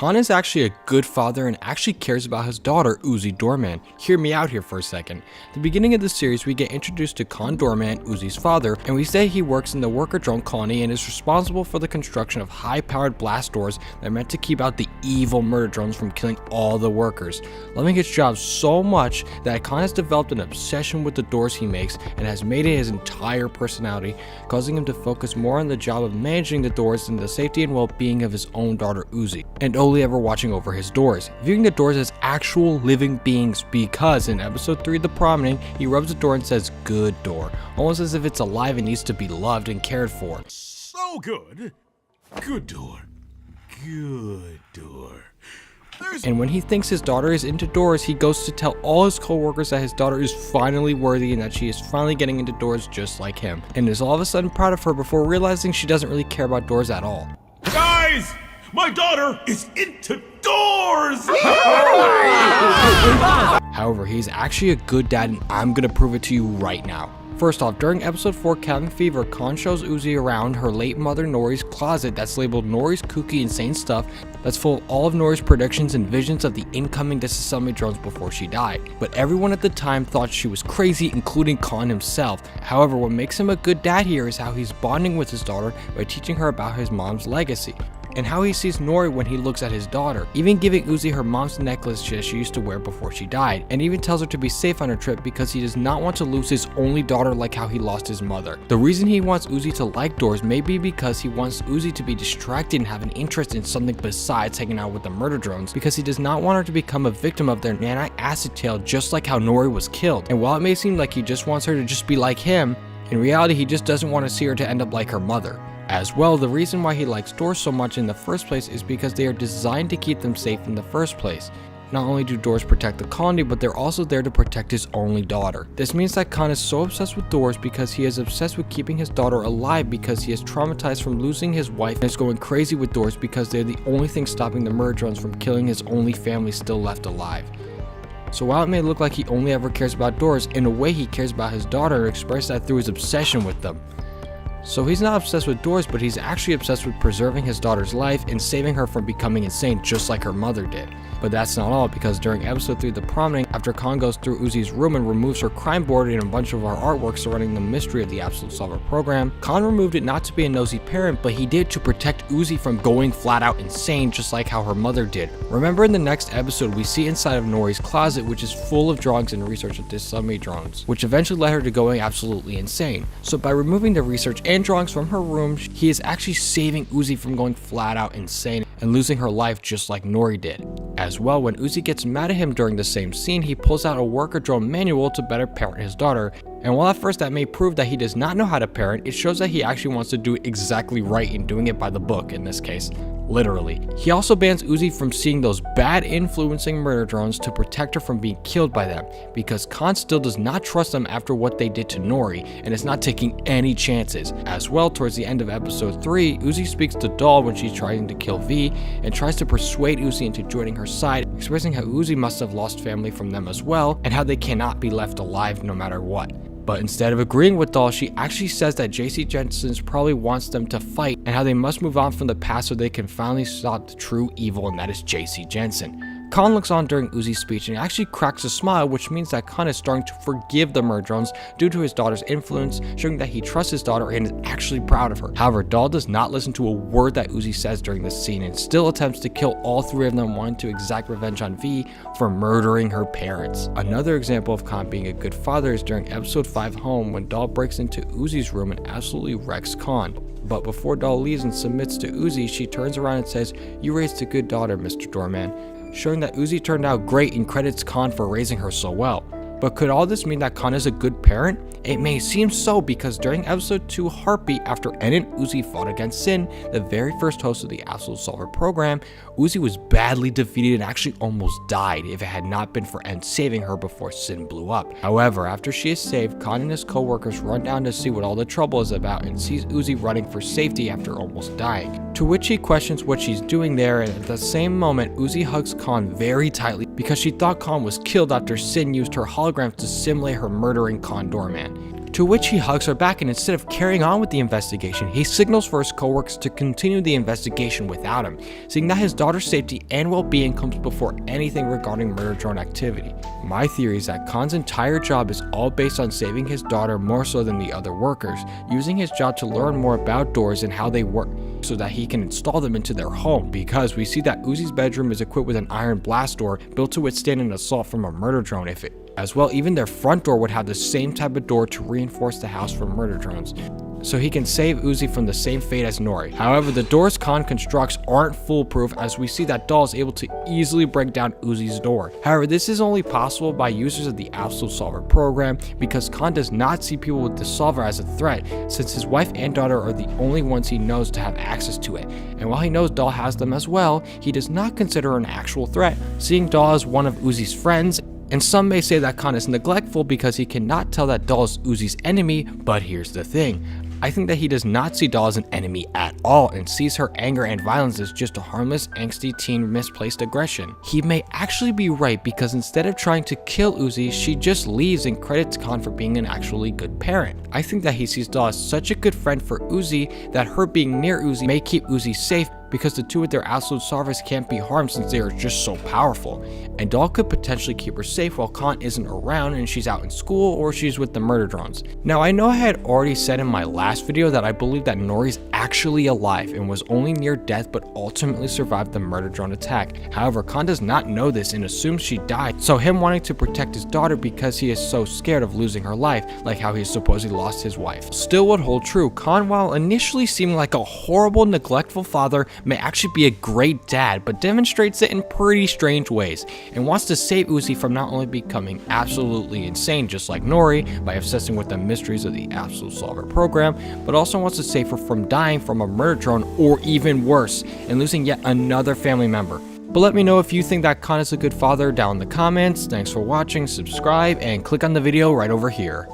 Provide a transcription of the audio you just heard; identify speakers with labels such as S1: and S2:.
S1: Khan is actually a good father and actually cares about his daughter, Uzi Doorman. Hear me out here for a second. At the beginning of the series, we get introduced to Khan Doorman, Uzi's father, and we say he works in the worker drone colony and is responsible for the construction of high-powered blast doors that are meant to keep out the evil murder drones from killing all the workers. Loving his job so much that Khan has developed an obsession with the doors he makes and has made it his entire personality, causing him to focus more on the job of managing the doors than the safety and well-being of his own daughter Uzi, and only ever watching over his doors, viewing the doors as actual living beings, because in episode 3 of The Promenade, he rubs the door and says, "Good door," almost as if it's alive and needs to be loved and cared for.
S2: So good. Good door. Good door.
S1: And when he thinks his daughter is into doors, he goes to tell all his co-workers that his daughter is finally worthy and that she is finally getting into doors just like him, and is all of a sudden proud of her before realizing she doesn't really care about doors at all.
S2: Guys! My daughter is into doors!
S1: However, he's actually a good dad, and I'm gonna prove it to you right now. First off, during episode 4 Cabin Fever, Khan shows Uzi around her late mother Nori's closet that's labeled Nori's kooky insane stuff that's full of all of Nori's predictions and visions of the incoming disassembly drones before she died. But everyone at the time thought she was crazy, including Khan himself. However, what makes him a good dad here is how he's bonding with his daughter by teaching her about his mom's legacy, and how he sees Nori when he looks at his daughter, even giving Uzi her mom's necklace that she used to wear before she died, and even tells her to be safe on her trip because he does not want to lose his only daughter like how he lost his mother. The reason he wants Uzi to like doors may be because he wants Uzi to be distracted and have an interest in something besides hanging out with the murder drones, because he does not want her to become a victim of their nanite acid tail just like how Nori was killed. And while it may seem like he just wants her to just be like him, in reality he just doesn't want to see her to end up like her mother. As well, the reason why he likes doors so much in the first place is because they are designed to keep them safe in the first place. Not only do doors protect the colony, but they're also there to protect his only daughter. This means that Khan is so obsessed with doors because he is obsessed with keeping his daughter alive, because he is traumatized from losing his wife, and is going crazy with doors because they're the only thing stopping the murder drones from killing his only family still left alive. So while it may look like he only ever cares about doors, in a way he cares about his daughter and expresses that through his obsession with them. So he's not obsessed with doors, but he's actually obsessed with preserving his daughter's life and saving her from becoming insane just like her mother did. But that's not all, because during episode 3 of The Promenade, after Khan goes through Uzi's room and removes her crime board and a bunch of our artwork surrounding the mystery of the Absolute Solver program, Khan removed it not to be a nosy parent, but he did to protect Uzi from going flat out insane just like how her mother did. Remember in the next episode we see inside of Nori's closet, which is full of drawings and research of disassembly drones, which eventually led her to going absolutely insane. So by removing the research and drawings from her room, he is actually saving Uzi from going flat out insane and losing her life just like Nori did. As well, when Uzi gets mad at him during the same scene, he pulls out a worker drone manual to better parent his daughter, and while at first that may prove that he does not know how to parent, it shows that he actually wants to do it exactly right in doing it by the book in this case. Literally. He also bans Uzi from seeing those bad influencing murder drones to protect her from being killed by them, because Khan still does not trust them after what they did to Nori and is not taking any chances. As well, towards the end of episode 3, Uzi speaks to Doll when she's trying to kill V and tries to persuade Uzi into joining her side, expressing how Uzi must have lost family from them as well and how they cannot be left alive no matter what. But instead of agreeing with Doll, she actually says that JC Jensen probably wants them to fight and how they must move on from the past so they can finally stop the true evil, and that is JC Jensen. Khan looks on during Uzi's speech and actually cracks a smile, which means that Khan is starting to forgive the murder drones due to his daughter's influence, showing that he trusts his daughter and is actually proud of her. However, Doll does not listen to a word that Uzi says during this scene and still attempts to kill all 3 of them, wanting to exact revenge on V for murdering her parents. Another example of Khan being a good father is during episode 5 Home, when Doll breaks into Uzi's room and absolutely wrecks Khan. But before Doll leaves and submits to Uzi, she turns around and says, "You raised a good daughter, Mr. Doorman," showing that Uzi turned out great and credits Khan for raising her so well. But could all this mean that Khan is a good parent? It may seem so, because during episode 2 Heartbeat, after N and Uzi fought against Sin, the very first host of the Absolute Solver program, Uzi was badly defeated and actually almost died if it had not been for N saving her before Sin blew up. However, after she is saved, Khan and his co-workers run down to see what all the trouble is about and sees Uzi running for safety after almost dying, to which he questions what she's doing there, and at the same moment Uzi hugs Khan very tightly because she thought Khan was killed after Sin used her holograms to simulate her murdering Khan Doorman. to which he hugs her back, and instead of carrying on with the investigation, he signals for his coworkers to continue the investigation without him, seeing that his daughter's safety and well-being comes before anything regarding murder drone activity. My theory is that Khan's entire job is all based on saving his daughter more so than the other workers, using his job to learn more about doors and how they work so that he can install them into their home, because we see that Uzi's bedroom is equipped with an iron blast door built to withstand an assault from a murder drone as well. Even their front door would have the same type of door to reinforce the house from murder drones, so he can save Uzi from the same fate as Nori. However, the doors Khan constructs aren't foolproof, as we see that Dahl is able to easily break down Uzi's door. However, this is only possible by users of the Absolute Solver program, because Khan does not see people with the solver as a threat, since his wife and daughter are the only ones he knows to have access to it. And while he knows Dahl has them as well, he does not consider her an actual threat, seeing Dahl as one of Uzi's friends. And some may say that Khan is neglectful because he cannot tell that Dahl is Uzi's enemy, but here's the thing. I think that he does not see Dahl as an enemy at all and sees her anger and violence as just a harmless, angsty teen misplaced aggression. He may actually be right, because instead of trying to kill Uzi, she just leaves and credits Khan for being an actually good parent. I think that he sees Dahl as such a good friend for Uzi that her being near Uzi may keep Uzi safe, because the two with their absolute solvers can't be harmed since they are just so powerful. And Dahl could potentially keep her safe while Khan isn't around and she's out in school or she's with the murder drones. Now, I know I had already said in my last video that I believe that Nori's actually alive and was only near death but ultimately survived the murder drone attack. However, Khan does not know this and assumes she died, so him wanting to protect his daughter because he is so scared of losing her life, like how he supposedly lost his wife, still would hold true. Khan, while initially seeming like a horrible, neglectful father, may actually be a great dad, but demonstrates it in pretty strange ways, and wants to save Uzi from not only becoming absolutely insane just like Nori by obsessing with the mysteries of the Absolute Solver program, but also wants to save her from dying from a murder drone, or even worse, and losing yet another family member. But let me know if you think that Khan is a good father down in the comments. Thanks for watching, subscribe, and click on the video right over here.